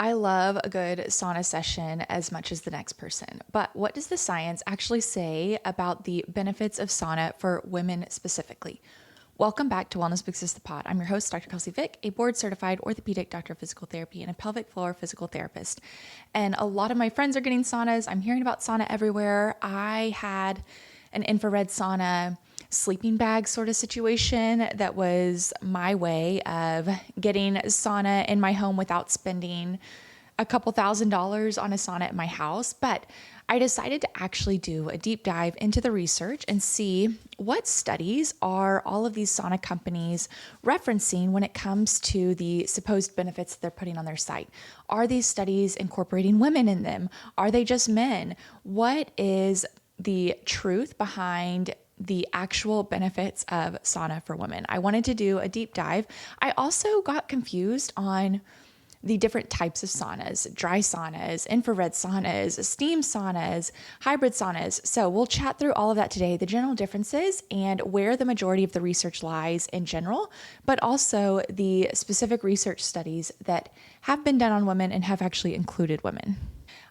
I love a good sauna session as much as the next person, but what does the science actually say about the benefits of sauna for women specifically? Welcome back to Wellness Big Sis the Pod. I'm your host, Dr. Kelsey Vick, a board-certified orthopedic doctor of physical therapy and a pelvic floor physical therapist. And a lot of my friends are getting saunas. I'm hearing about sauna everywhere. I had an infrared sauna sleeping bag sort of situation that was my way of getting sauna in my home without spending a couple $1,000s on a sauna at my house. But I decided to actually do a deep dive into the research and see what studies are all of these sauna companies referencing when it comes to the supposed benefits that they're putting on their site. Are these studies incorporating women in them? Are they just men? What is the truth behind the actual benefits of sauna for women? I wanted to do a deep dive. I also got confused on the different types of saunas: dry saunas, infrared saunas, steam saunas, hybrid saunas. So we'll chat through all of that today, the general differences and where the majority of the research lies in general, but also the specific research studies that have been done on women and have actually included women.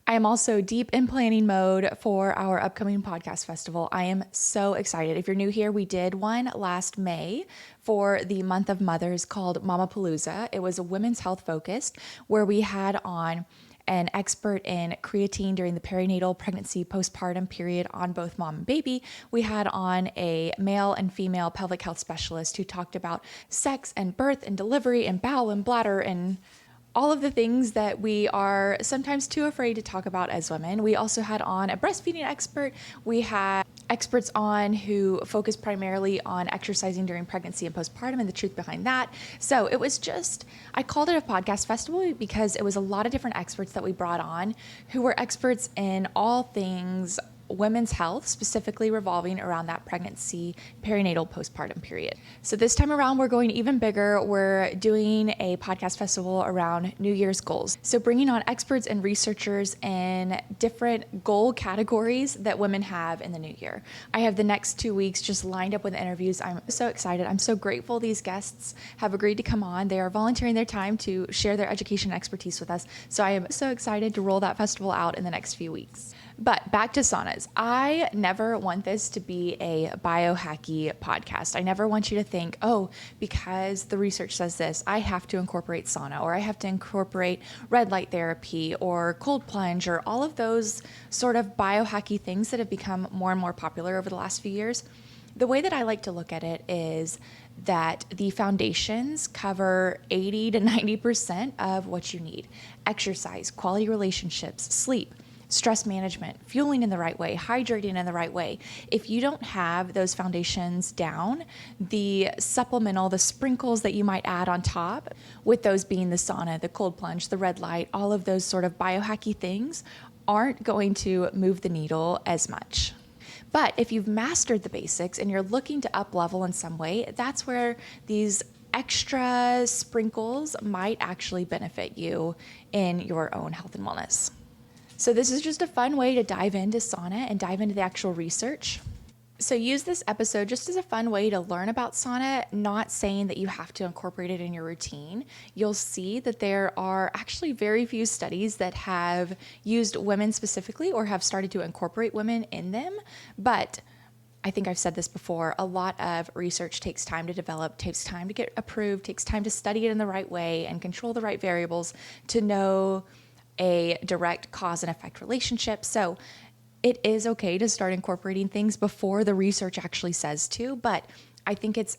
I am also deep in planning mode for our upcoming podcast festival. I am so excited. If you're new here, we did one last May for the month of mothers called Mamapalooza. It was a women's health focused where we had on an expert in creatine during the perinatal, pregnancy, postpartum period on both mom and baby. We had on a male and female pelvic health specialist who talked about sex and birth and delivery and bowel and bladder and all of the things that we are sometimes too afraid to talk about as women. We also had on a breastfeeding expert. We had experts on who focus primarily on exercising during pregnancy and postpartum and the truth behind that. So it was just, I called it a podcast festival because it was a lot of different experts that we brought on who were experts in all things women's health, specifically revolving around that pregnancy, perinatal, postpartum period. So this time around, we're going even bigger. We're doing a podcast festival around New Year's goals. So bringing on experts and researchers in different goal categories that women have in the new year. I have the next 2 weeks just lined up with interviews. I'm so excited. I'm so grateful these guests have agreed to come on. They are volunteering their time to share their education and expertise with us. So I am so excited to roll that festival out in the next few weeks. But back to saunas. I never want this to be a biohacky podcast. I never want you to think, oh, because the research says this, I have to incorporate sauna, or I have to incorporate red light therapy or cold plunge, or all of those sort of biohacky things that have become more and more popular over the last few years. The way that I like to look at it is that the foundations cover 80 to 90% of what you need: exercise, quality relationships, sleep, stress management, fueling in the right way, hydrating in the right way. If you don't have those foundations down, the supplemental, the sprinkles that you might add on top, with those being the sauna, the cold plunge, the red light, all of those sort of biohacky things aren't going to move the needle as much. But if you've mastered the basics and you're looking to up level in some way, that's where these extra sprinkles might actually benefit you in your own health and wellness. So this is just a fun way to dive into sauna and dive into the actual research. So use this episode just as a fun way to learn about sauna, not saying that you have to incorporate it in your routine. You'll see that there are actually very few studies that have used women specifically or have started to incorporate women in them. But I think I've said this before, a lot of research takes time to develop, takes time to get approved, takes time to study it in the right way and control the right variables to know a direct cause and effect relationship. So it is okay to start incorporating things before the research actually says to, but I think it's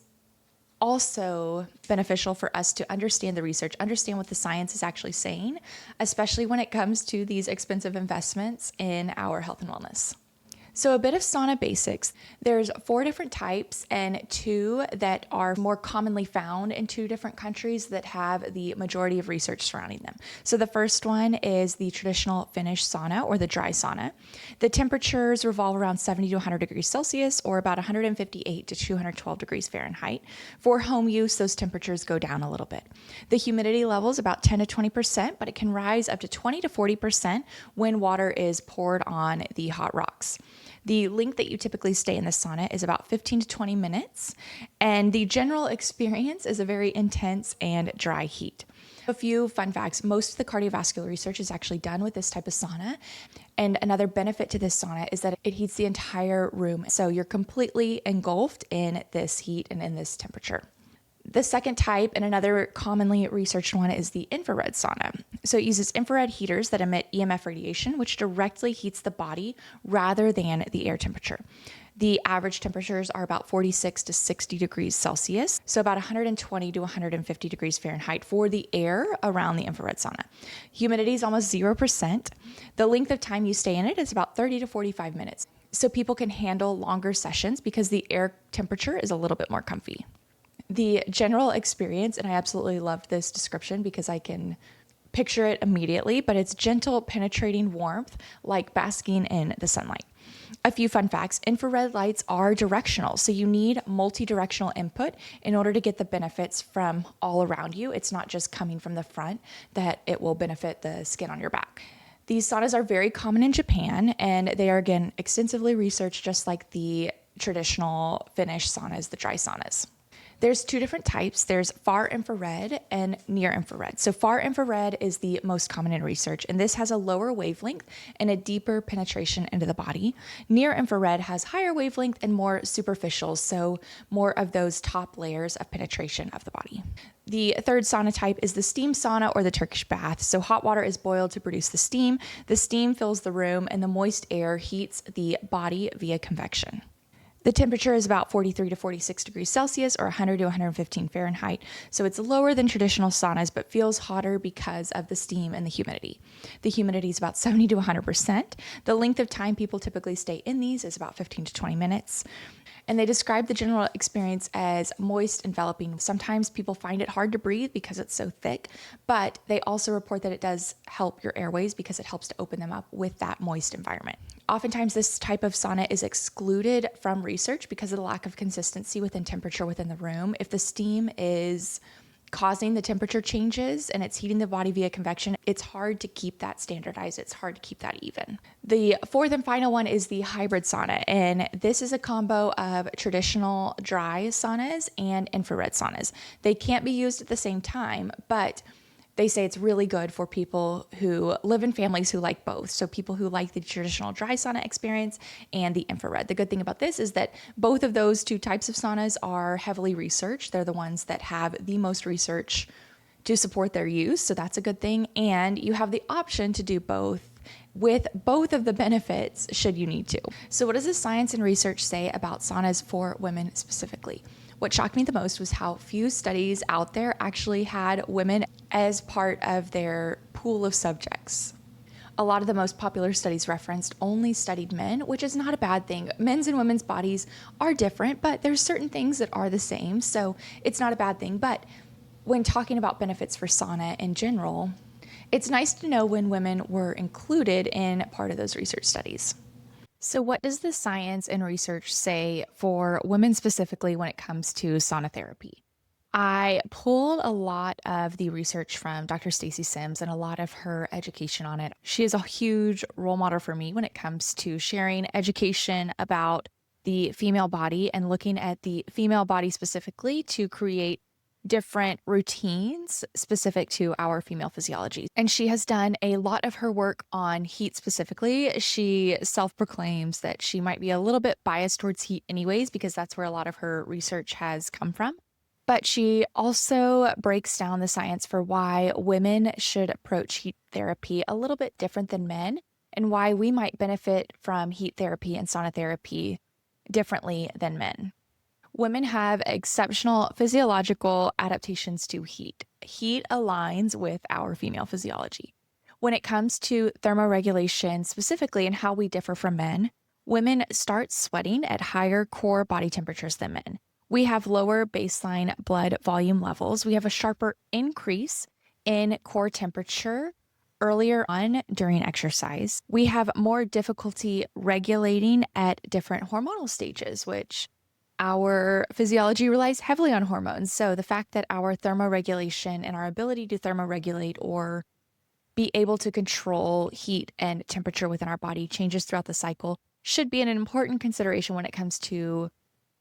also beneficial for us to understand the research, understand what the science is actually saying, especially when it comes to these expensive investments in our health and wellness. So a bit of sauna basics. There's 4 different types and 2 that are more commonly found in 2 different countries that have the majority of research surrounding them. So the first one is the traditional Finnish sauna, or the dry sauna. The temperatures revolve around 70 to 100 degrees Celsius, or about 158 to 212 degrees Fahrenheit. For home use, those temperatures go down a little bit. The humidity level is about 10 to 20%, but it can rise up to 20 to 40% when water is poured on the hot rocks. The length that you typically stay in the sauna is about 15 to 20 minutes, and the general experience is a very intense and dry heat. A few fun facts. Most of the cardiovascular research is actually done with this type of sauna. And another benefit to this sauna is that it heats the entire room. So you're completely engulfed in this heat and in this temperature. The second type, and another commonly researched one, is the infrared sauna. So it uses infrared heaters that emit EMF radiation, which directly heats the body rather than the air temperature. The average temperatures are about 46 to 60 degrees Celsius, so about 120 to 150 degrees Fahrenheit for the air around the infrared sauna. Humidity is almost 0%. The length of time you stay in it is about 30 to 45 minutes. So people can handle longer sessions because the air temperature is a little bit more comfy. The general experience, and I absolutely loved this description because I can picture it immediately, but it's gentle, penetrating warmth like basking in the sunlight. A few fun facts. Infrared lights are directional, so you need multi-directional input in order to get the benefits from all around you. It's not just coming from the front that it will benefit the skin on your back. These saunas are very common in Japan, and they are, again, extensively researched just like the traditional Finnish saunas, the dry saunas. There's two different types. There's far infrared and near infrared. So far infrared is the most common in research, and this has a lower wavelength and a deeper penetration into the body. Near infrared has higher wavelength and more superficial, so more of those top layers of penetration of the body. The third sauna type is the steam sauna or the Turkish bath. So hot water is boiled to produce the steam. The steam fills the room, and the moist air heats the body via convection. The temperature is about 43 to 46 degrees Celsius or 100 to 115 Fahrenheit. So it's lower than traditional saunas, but feels hotter because of the steam and the humidity. The humidity is about 70 to 100%. The length of time people typically stay in these is about 15 to 20 minutes. And they describe the general experience as moist, enveloping. Sometimes people find it hard to breathe because it's so thick, but they also report that it does help your airways because it helps to open them up with that moist environment. Oftentimes, this type of sauna is excluded from research because of the lack of consistency within temperature within the room. If the steam is causing the temperature changes and it's heating the body via convection, it's hard to keep that standardized. It's hard to keep that even. The fourth and final one is the hybrid sauna. And this is a combo of traditional dry saunas and infrared saunas. They can't be used at the same time, but they say it's really good for people who live in families who like both. So people who like the traditional dry sauna experience and the infrared. The good thing about this is that both of those two types of saunas are heavily researched. They're the ones that have the most research to support their use. So that's a good thing. And you have the option to do both with both of the benefits should you need to. So what does the science and research say about saunas for women specifically? What shocked me the most was how few studies out there actually had women as part of their pool of subjects. A lot of the most popular studies referenced only studied men, which is not a bad thing. Men's and women's bodies are different, but there's certain things that are the same, so it's not a bad thing. But when talking about benefits for sauna in general, it's nice to know when women were included in part of those research studies. So what does the science and research say for women specifically when it comes to sauna therapy? I pulled a lot of the research from Dr. Stacy Sims and a lot of her education on it. She is a huge role model for me when it comes to sharing education about the female body and looking at the female body specifically to create different routines specific to our female physiology. And she has done a lot of her work on heat specifically. She self-proclaims that she might be a little bit biased towards heat anyways, because that's where a lot of her research has come from. But she also breaks down the science for why women should approach heat therapy a little bit different than men and why we might benefit from heat therapy and sauna therapy differently than men. Women have exceptional physiological adaptations to heat. Heat aligns with our female physiology. When it comes to thermoregulation specifically and how we differ from men, women start sweating at higher core body temperatures than men. We have lower baseline blood volume levels. We have a sharper increase in core temperature earlier on during exercise. We have more difficulty regulating at different hormonal stages, which our physiology relies heavily on hormones. So the fact that our thermoregulation and our ability to thermoregulate or be able to control heat and temperature within our body changes throughout the cycle should be an important consideration when it comes to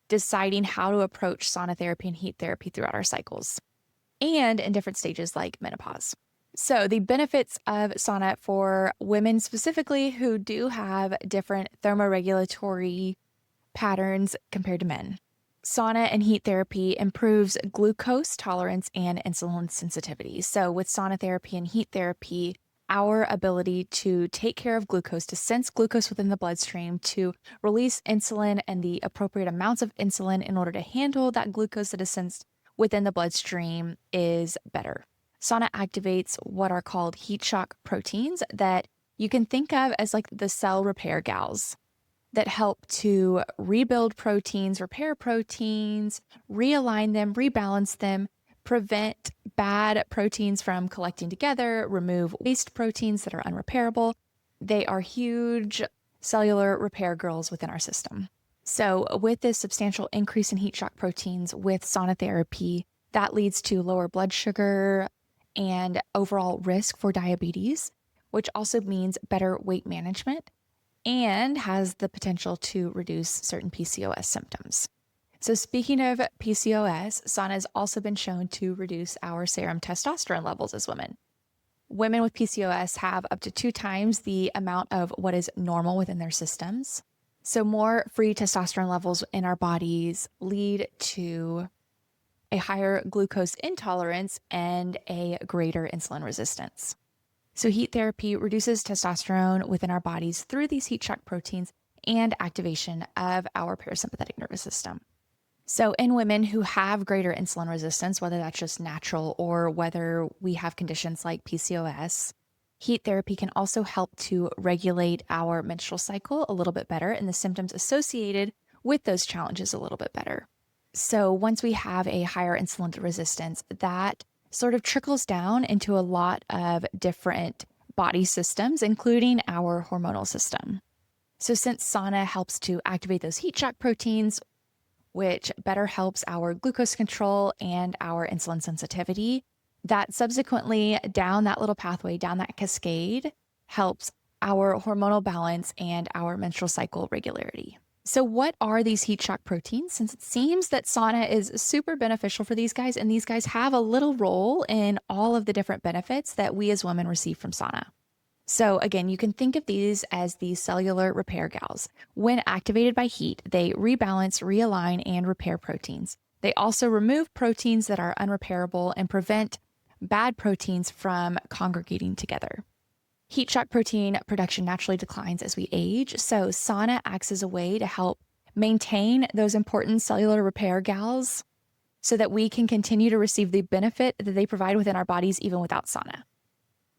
deciding how to approach sauna therapy and heat therapy throughout our cycles. and in different stages like menopause. So, the benefits of sauna for women specifically who do have different thermoregulatory patterns compared to men. Sauna and heat therapy improves glucose tolerance and insulin sensitivity. So, with sauna therapy and heat therapy, our ability to take care of glucose, to sense glucose within the bloodstream, to release insulin and the appropriate amounts of insulin in order to handle that glucose that is sensed within the bloodstream is better. Sauna activates what are called heat shock proteins that you can think of as like the cell repair gals that help to rebuild proteins, repair proteins, realign them, rebalance them, prevent bad proteins from collecting together, remove waste proteins that are unrepairable. They are huge cellular repair girls within our system. So, with this substantial increase in heat shock proteins with sauna therapy, that leads to lower blood sugar and overall risk for diabetes, which also means better weight management and has the potential to reduce certain PCOS symptoms. So, speaking of PCOS, sauna has also been shown to reduce our serum testosterone levels as women. Women with PCOS have up to 2 times the amount of what is normal within their systems. So, more free testosterone levels in our bodies lead to a higher glucose intolerance and a greater insulin resistance. So, heat therapy reduces testosterone within our bodies through these heat shock proteins and activation of our parasympathetic nervous system. So, in women who have greater insulin resistance, whether that's just natural or whether we have conditions like PCOS, heat therapy can also help to regulate our menstrual cycle a little bit better and the symptoms associated with those challenges a little bit better. So, once we have a higher insulin resistance, that sort of trickles down into a lot of different body systems, including our hormonal system. So, since sauna helps to activate those heat shock proteins, which better helps our glucose control and our insulin sensitivity, that subsequently down that little pathway, down that cascade, helps our hormonal balance and our menstrual cycle regularity. So, what are these heat shock proteins? Since it seems that sauna is super beneficial for these guys, and these guys have a little role in all of the different benefits that we as women receive from sauna. So, again, you can think of these as the cellular repair gals. When activated by heat, they rebalance, realign, and repair proteins. They also remove proteins that are unrepairable and prevent bad proteins from congregating together. Heat shock protein production naturally declines as we age, so sauna acts as a way to help maintain those important cellular repair gals so that we can continue to receive the benefit that they provide within our bodies even without sauna.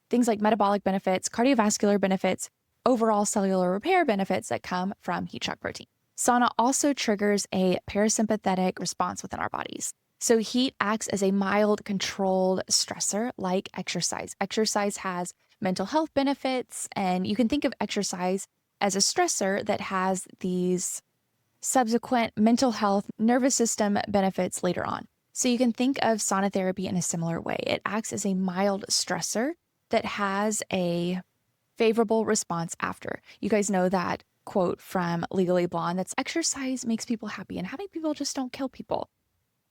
Things like metabolic benefits, cardiovascular benefits, overall cellular repair benefits that come from heat shock protein. Sauna also triggers a parasympathetic response within our bodies. So heat acts as a mild, controlled stressor like exercise. Exercise has mental health benefits, and you can think of exercise as a stressor that has these subsequent mental health, nervous system benefits later on. So you can think of sauna therapy in a similar way. It acts as a mild stressor that has a favorable response after. You guys know that quote from Legally Blonde that's exercise makes people happy and happy people just don't kill people.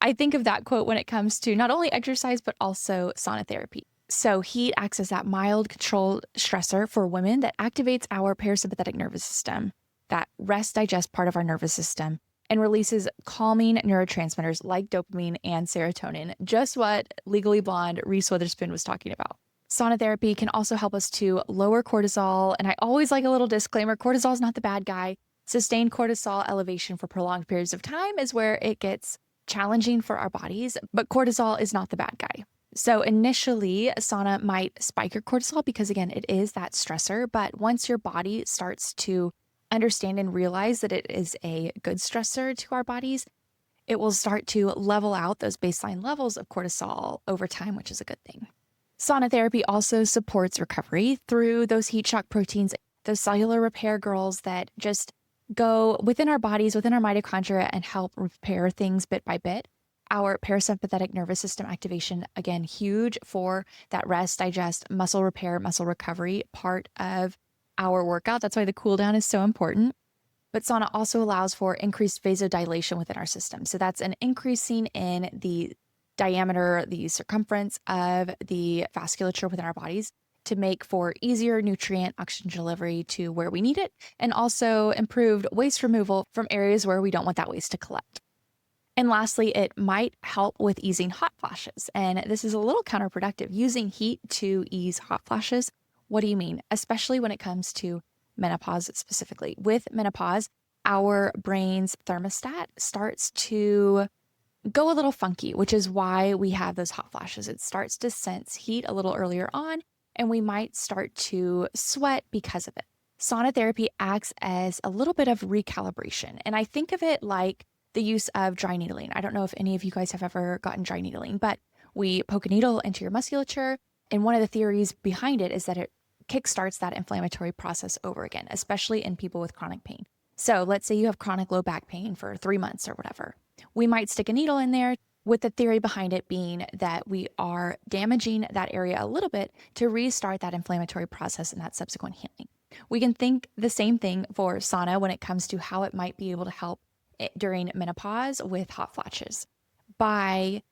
I think of that quote when it comes to not only exercise, but also sauna therapy. So heat acts as that mild controlled stressor for women that activates our parasympathetic nervous system, that rest digest part of our nervous system, and releases calming neurotransmitters like dopamine and serotonin, just what Legally Blonde Reese Witherspoon was talking about. Sauna therapy can also help us to lower cortisol, and I always like a little disclaimer, cortisol is not the bad guy. Sustained cortisol elevation for prolonged periods of time is where it gets challenging for our bodies, but cortisol is not the bad guy. So initially, sauna might spike your cortisol because, again, it is that stressor. But once your body starts to understand and realize that it is a good stressor to our bodies, it will start to level out those baseline levels of cortisol over time, which is a good thing. Sauna therapy also supports recovery through those heat shock proteins, those cellular repair girls that just go within our bodies, within our mitochondria, and help repair things bit by bit. Our parasympathetic nervous system activation, again, huge for that rest, digest, muscle repair, muscle recovery part of our workout. That's why the cool down is so important. But sauna also allows for increased vasodilation within our system. So that's an increasing in the diameter, the circumference of the vasculature within our bodies to make for easier nutrient oxygen delivery to where we need it, and also improved waste removal from areas where we don't want that waste to collect. And lastly, it might help with easing hot flashes. And this is a little counterproductive, using heat to ease hot flashes. What do you mean? Especially when it comes to menopause specifically. With menopause, our brain's thermostat starts to go a little funky, which is why we have those hot flashes. It starts to sense heat a little earlier on, and we might start to sweat because of it. Sauna therapy acts as a little bit of recalibration. And I think of it like the use of dry needling. I don't know if any of you guys have ever gotten dry needling, but we poke a needle into your musculature. And one of the theories behind it is that it kickstarts that inflammatory process over again, especially in people with chronic pain. So let's say you have chronic low back pain for 3 months or whatever. We might stick a needle in there, with the theory behind it being that we are damaging that area a little bit to restart that inflammatory process and that subsequent healing. We can think the same thing for sauna when it comes to how it might be able to help during menopause with hot flashes. By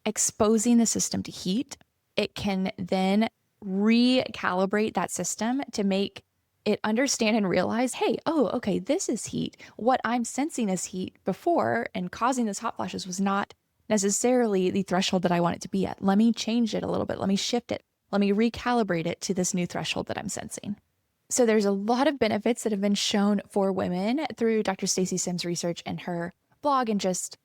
exposing the system to heat, it can then recalibrate that system to make it understand and realize, hey, oh, okay, this is heat. What I'm sensing as heat before and causing those hot flashes was not necessarily the threshold that I want it to be at. Let me change it a little bit. Let me shift it. Let me recalibrate it to this new threshold that I'm sensing. So there's a lot of benefits that have been shown for women through Dr. Stacy Sims' research and her blog and just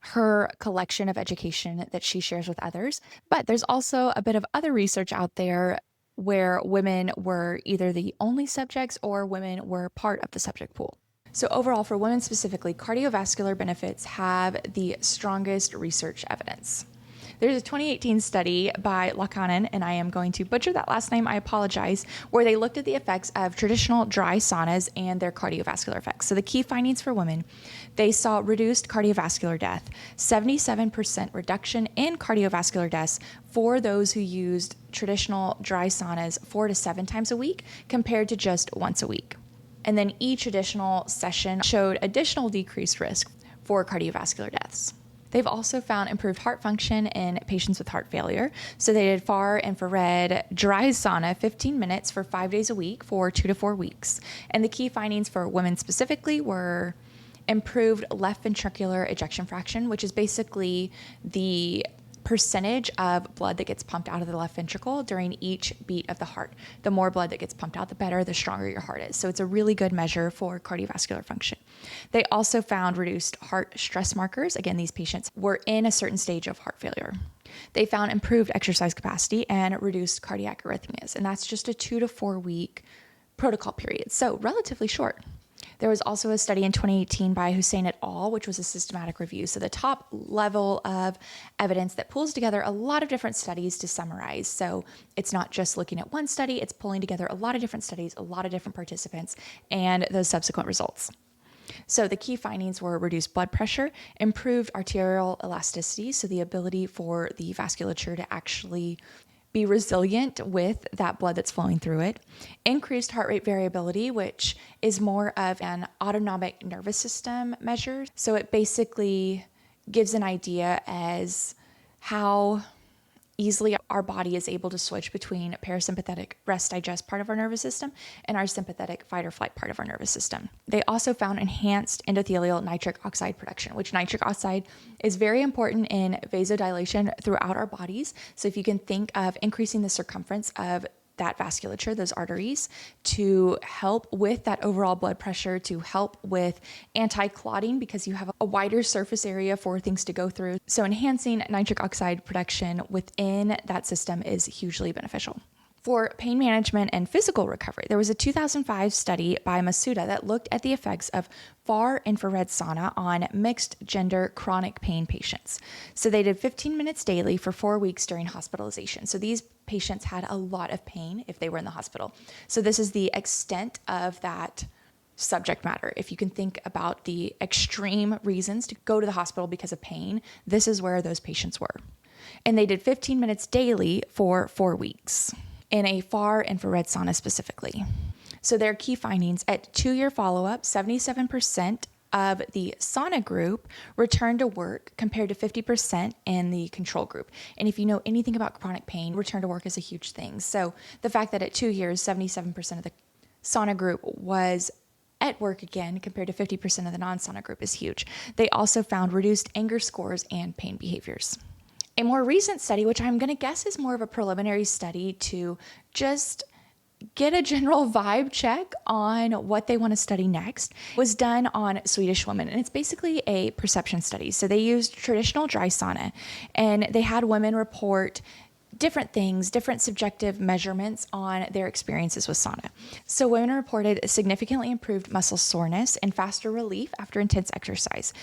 her collection of education that she shares with others. But there's also a bit of other research out there where women were either the only subjects or women were part of the subject pool. So overall, for women specifically, cardiovascular benefits have the strongest research evidence. There's a 2018 study by Lakanen, and I am going to butcher that last name, I apologize, where they looked at the effects of traditional dry saunas and their cardiovascular effects. So the key findings for women, they saw reduced cardiovascular death, 77% reduction in cardiovascular deaths for those who used traditional dry saunas 4 to 7 times a week compared to just once a week. And then each additional session showed additional decreased risk for cardiovascular deaths. They've also found improved heart function in patients with heart failure. So they did far infrared dry sauna 15 minutes for 5 days a week for 2 to 4 weeks. And the key findings for women specifically were improved left ventricular ejection fraction, which is basically the percentage of blood that gets pumped out of the left ventricle during each beat of the heart. The more blood that gets pumped out, the better, the stronger your heart is. So it's a really good measure for cardiovascular function. They also found reduced heart stress markers. Again, these patients were in a certain stage of heart failure. They found improved exercise capacity and reduced cardiac arrhythmias. And that's just a 2 to 4 week protocol period. So relatively short. There was also a study in 2018 by Hussein et al., which was a systematic review. So the top level of evidence that pulls together a lot of different studies to summarize. So it's not just looking at one study, it's pulling together a lot of different studies, a lot of different participants, and those subsequent results. So the key findings were reduced blood pressure, improved arterial elasticity, so the ability for the vasculature to actually be resilient with that blood that's flowing through it, increased heart rate variability, which is more of an autonomic nervous system measure. So it basically gives an idea as how easily our body is able to switch between parasympathetic rest digest part of our nervous system and our sympathetic fight or flight part of our nervous system. They also found enhanced endothelial nitric oxide production, which nitric oxide is very important in vasodilation throughout our bodies. So if you can think of increasing the circumference of that vasculature, those arteries, to help with that overall blood pressure, to help with anti-clotting because you have a wider surface area for things to go through. So enhancing nitric oxide production within that system is hugely beneficial. For pain management and physical recovery, there was a 2005 study by Masuda that looked at the effects of far infrared sauna on mixed gender chronic pain patients. So they did 15 minutes daily for 4 weeks during hospitalization. So these patients had a lot of pain if they were in the hospital. So this is the extent of that subject matter. If you can think about the extreme reasons to go to the hospital because of pain, this is where those patients were. And they did 15 minutes daily for 4 weeks. In a far infrared sauna specifically. So their key findings at 2-year follow-up, 77% of the sauna group returned to work compared to 50% in the control group. And if you know anything about chronic pain, return to work is a huge thing. So the fact that at 2 years, 77% of the sauna group was at work again compared to 50% of the non-sauna group is huge. They also found reduced anger scores and pain behaviors. A more recent study, which I'm going to guess is more of a preliminary study to just get a general vibe check on what they want to study next, was done on Swedish women. And it's basically a perception study. So they used traditional dry sauna, and they had women report different things, different subjective measurements on their experiences with sauna. So women reported significantly improved muscle soreness and faster relief after intense exercise.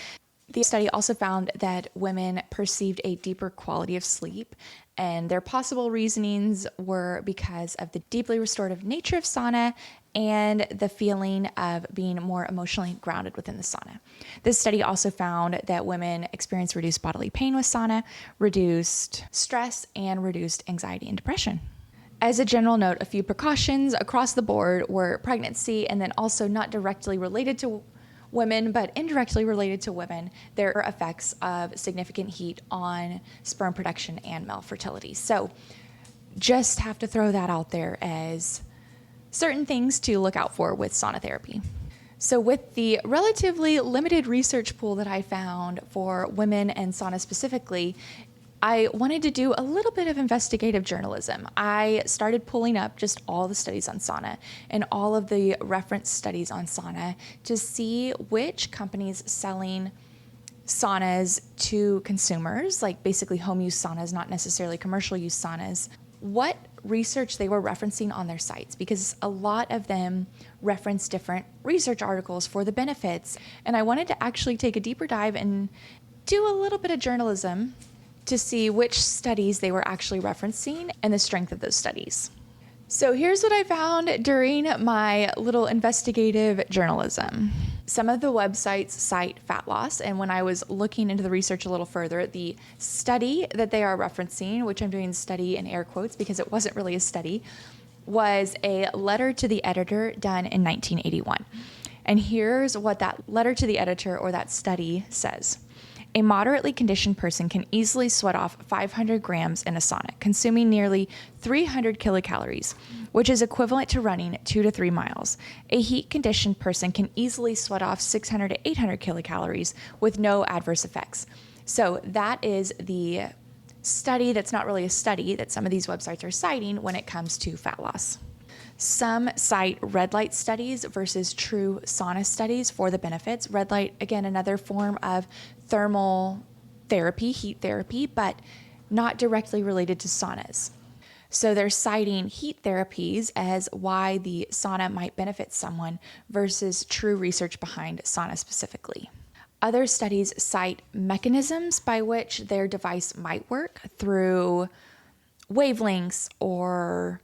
The study also found that women perceived a deeper quality of sleep, and their possible reasonings were because of the deeply restorative nature of sauna and the feeling of being more emotionally grounded within the sauna. This study also found that women experienced reduced bodily pain with sauna, reduced stress, and reduced anxiety and depression. As a general note, a few precautions across the board were pregnancy, and then also not directly related to women, but indirectly related to women, there are effects of significant heat on sperm production and male fertility. So just have to throw that out there as certain things to look out for with sauna therapy. So with the relatively limited research pool that I found for women and sauna specifically, I wanted to do a little bit of investigative journalism. I started pulling up just all the studies on sauna and all of the reference studies on sauna to see which companies selling saunas to consumers, like basically home use saunas, not necessarily commercial use saunas, what research they were referencing on their sites, because a lot of them reference different research articles for the benefits. And I wanted to actually take a deeper dive and do a little bit of journalism to see which studies they were actually referencing and the strength of those studies. So here's what I found during my little investigative journalism. Some of the websites cite fat loss, and when I was looking into the research a little further, the study that they are referencing, which I'm doing study in air quotes because it wasn't really a study, was a letter to the editor done in 1981. And here's what that letter to the editor or that study says. A moderately conditioned person can easily sweat off 500 grams in a sauna, consuming nearly 300 kilocalories, which is equivalent to running 2 to 3 miles. A heat-conditioned person can easily sweat off 600 to 800 kilocalories with no adverse effects. So that is the study that's not really a study that some of these websites are citing when it comes to fat loss. Some cite red light studies versus true sauna studies for the benefits. Red light, again, another form of thermal therapy, heat therapy, but not directly related to saunas. So they're citing heat therapies as why the sauna might benefit someone versus true research behind sauna specifically. Other studies cite mechanisms by which their device might work through wavelengths or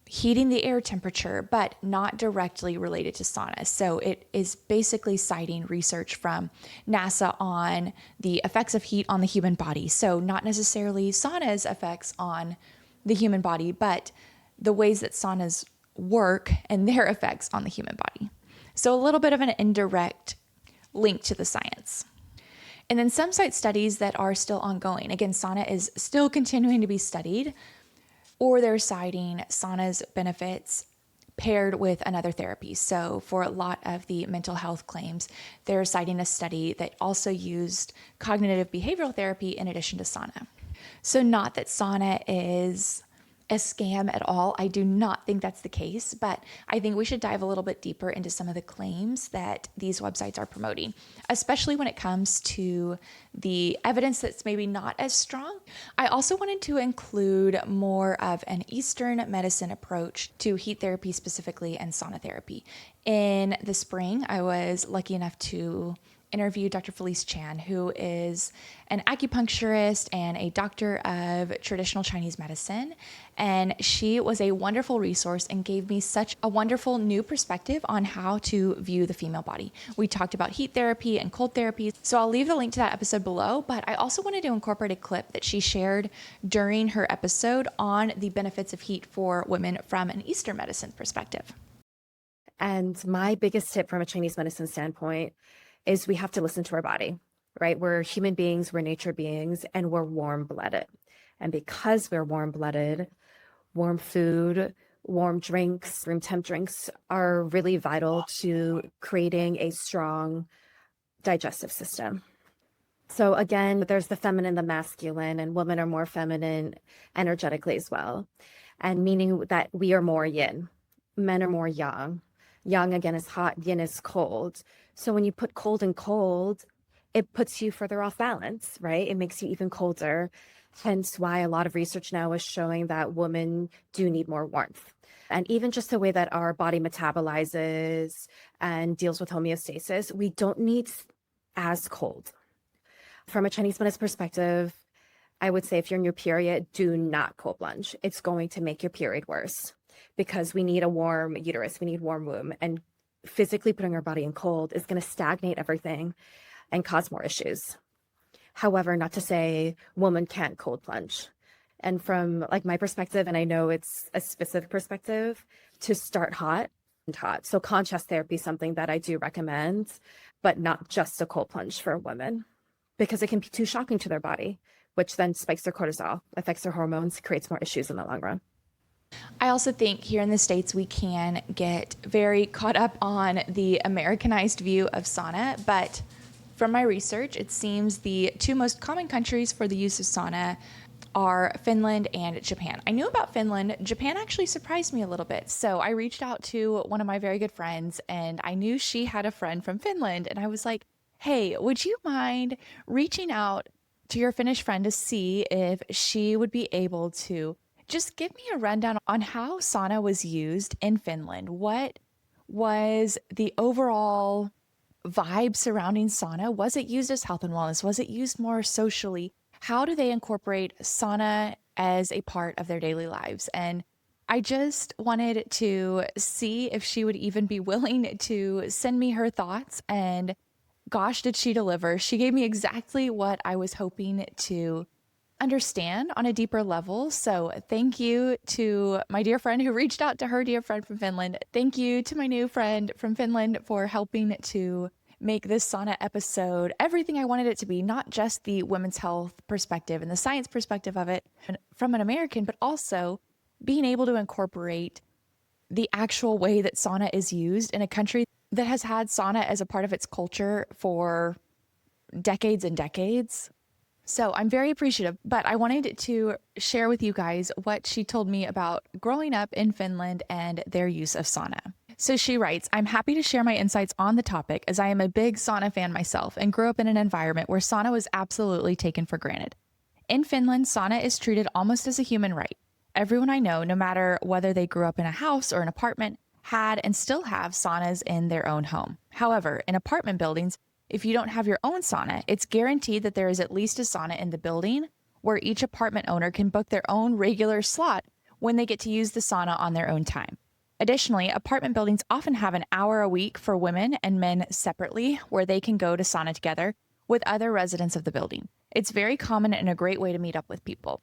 heating the air temperature, but not directly related to sauna. So it is basically citing research from NASA on the effects of heat on the human body. So not necessarily sauna's effects on the human body, but the ways that saunas work and their effects on the human body. So a little bit of an indirect link to the science. And then some cite studies that are still ongoing. Again, sauna is still continuing to be studied, or they're citing sauna's benefits paired with another therapy. So for a lot of the mental health claims, they're citing a study that also used cognitive behavioral therapy in addition to sauna. So not that sauna is a scam at all. I do not think that's the case, but I think we should dive a little bit deeper into some of the claims that these websites are promoting, especially when it comes to the evidence that's maybe not as strong. I also wanted to include more of an Eastern medicine approach to heat therapy specifically and sauna therapy. In the spring, I was lucky enough to interview Dr. Felice Chan, who is an acupuncturist and a doctor of traditional Chinese medicine. And she was a wonderful resource and gave me such a wonderful new perspective on how to view the female body. We talked about heat therapy and cold therapy. So I'll leave the link to that episode below, but I also wanted to incorporate a clip that she shared during her episode on the benefits of heat for women from an Eastern medicine perspective. And my biggest tip from a Chinese medicine standpoint is we have to listen to our body, right? We're human beings, we're nature beings, and we're warm-blooded. And because we're warm-blooded, warm food, warm drinks, room temp drinks are really vital to creating a strong digestive system. So again, there's the feminine, the masculine, and women are more feminine energetically as well. And meaning that we are more yin. Men are more yang. Yang again is hot, yin is cold. So when you put cold and cold, it puts you further off balance, right? It makes you even colder. Hence why a lot of research now is showing that women do need more warmth. And even just the way that our body metabolizes and deals with homeostasis, we don't need as cold. From a Chinese medicine perspective, I would say if you're in your period, do not cold plunge. It's going to make your period worse because we need a warm uterus, we need warm womb, and physically putting our body in cold is going to stagnate everything and cause more issues. However, not to say women can't cold plunge. And from like my perspective, and I know it's a specific perspective, to start hot and hot. So contrast therapy is something that I do recommend, but not just a cold plunge for women because it can be too shocking to their body, which then spikes their cortisol, affects their hormones, creates more issues in the long run. I also think here in the States, we can get very caught up on the Americanized view of sauna, but from my research, it seems the two most common countries for the use of sauna are Finland and Japan. I knew about Finland. Japan actually surprised me a little bit. So I reached out to one of my very good friends and I knew she had a friend from Finland. And I was like, hey, would you mind reaching out to your Finnish friend to see if she would be able to just give me a rundown on how sauna was used in Finland? What was the overall vibe surrounding sauna? Was it used as health and wellness? Was it used more socially? How do they incorporate sauna as a part of their daily lives? And I just wanted to see if she would even be willing to send me her thoughts. And gosh, did she deliver? She gave me exactly what I was hoping to understand on a deeper level. So thank you to my dear friend who reached out to her dear friend from Finland. Thank you to my new friend from Finland for helping to make this sauna episode everything I wanted it to be, not just the women's health perspective and the science perspective of it from an American, but also being able to incorporate the actual way that sauna is used in a country that has had sauna as a part of its culture for decades and decades. So I'm very appreciative, but I wanted to share with you guys what she told me about growing up in Finland and their use of sauna. So she writes, I'm happy to share my insights on the topic as I am a big sauna fan myself and grew up in an environment where sauna was absolutely taken for granted. In Finland, sauna is treated almost as a human right. Everyone I know, no matter whether they grew up in a house or an apartment, had and still have saunas in their own home. However, in apartment buildings, if you don't have your own sauna, it's guaranteed that there is at least a sauna in the building where each apartment owner can book their own regular slot when they get to use the sauna on their own time. Additionally, apartment buildings often have an hour a week for women and men separately where they can go to sauna together with other residents of the building. It's very common and a great way to meet up with people.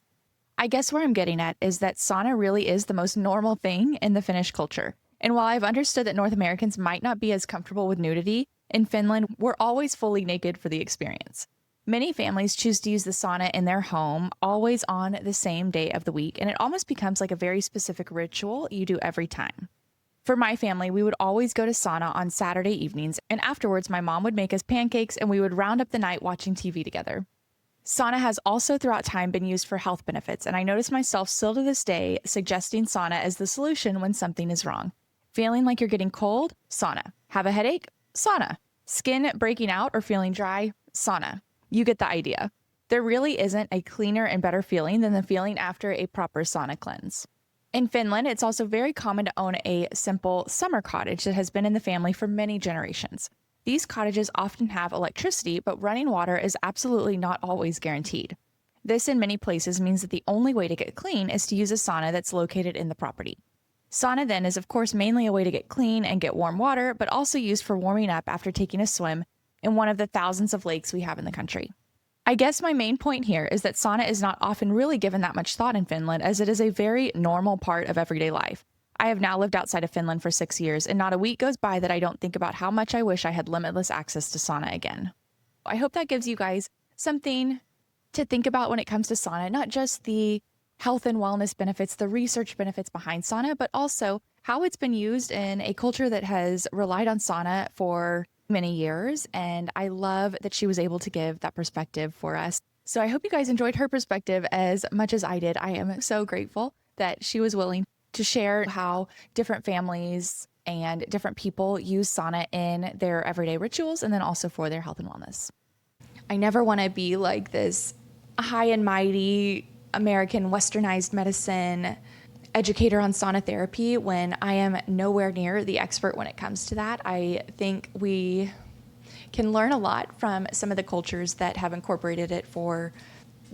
I guess where I'm getting at is that sauna really is the most normal thing in the Finnish culture. And while I've understood that North Americans might not be as comfortable with nudity, in Finland, we're always fully naked for the experience. Many families choose to use the sauna in their home, always on the same day of the week, and it almost becomes like a very specific ritual you do every time. For my family, we would always go to sauna on Saturday evenings, and afterwards my mom would make us pancakes and we would round up the night watching TV together. Sauna has also throughout time been used for health benefits, and I notice myself still to this day suggesting sauna as the solution when something is wrong. Feeling like you're getting cold? Sauna. Have a headache? Sauna. Skin breaking out or feeling dry? Sauna. You get the idea. There really isn't a cleaner and better feeling than the feeling after a proper sauna cleanse. In Finland, it's also very common to own a simple summer cottage that has been in the family for many generations. These cottages often have electricity, but running water is absolutely not always guaranteed. This in many places means that the only way to get clean is to use a sauna that's located in the property. Sauna then is of course mainly a way to get clean and get warm water, but also used for warming up after taking a swim in one of the thousands of lakes we have in the country. I guess my main point here is that sauna is not often really given that much thought in Finland as it is a very normal part of everyday life. I have now lived outside of Finland for 6 years, and not a week goes by that I don't think about how much I wish I had limitless access to sauna again. I hope that gives you guys something to think about when it comes to sauna, not just the health and wellness benefits, the research benefits behind sauna, but also how it's been used in a culture that has relied on sauna for many years. And I love that she was able to give that perspective for us. So I hope you guys enjoyed her perspective as much as I did. I am so grateful that she was willing to share how different families and different people use sauna in their everyday rituals and then also for their health and wellness. I never want to be like this high and mighty American westernized medicine educator on sauna therapy when I am nowhere near the expert when it comes to that. I think we can learn a lot from some of the cultures that have incorporated it for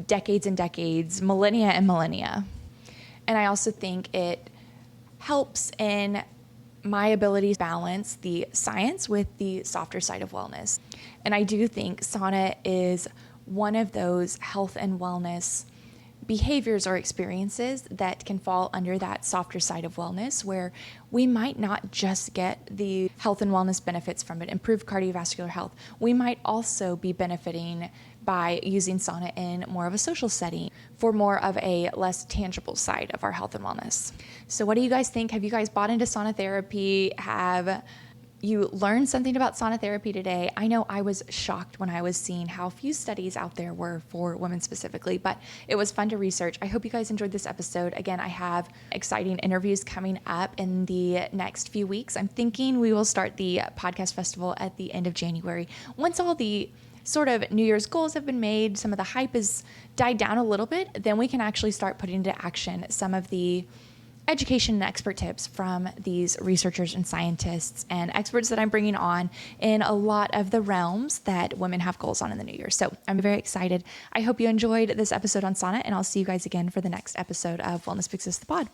decades and decades, millennia and millennia. And I also think it helps in my ability to balance the science with the softer side of wellness. And I do think sauna is one of those health and wellness behaviors or experiences that can fall under that softer side of wellness, where we might not just get the health and wellness benefits from it, improved cardiovascular health. We might also be benefiting by using sauna in more of a social setting for more of a less tangible side of our health and wellness. So what do you guys think? Have you guys bought into sauna therapy? Have you learned something about sauna therapy today? I know I was shocked when I was seeing how few studies out there were for women specifically, but it was fun to research. I hope you guys enjoyed this episode. Again, I have exciting interviews coming up in the next few weeks. I'm thinking we will start the podcast festival at the end of January. Once all the sort of New Year's goals have been made, some of the hype has died down a little bit, then we can actually start putting into action some of the education and expert tips from these researchers and scientists and experts that I'm bringing on in a lot of the realms that women have goals on in the new year. So I'm very excited. I hope you enjoyed this episode on sauna, and I'll see you guys again for the next episode of Wellness Fixes the Pod.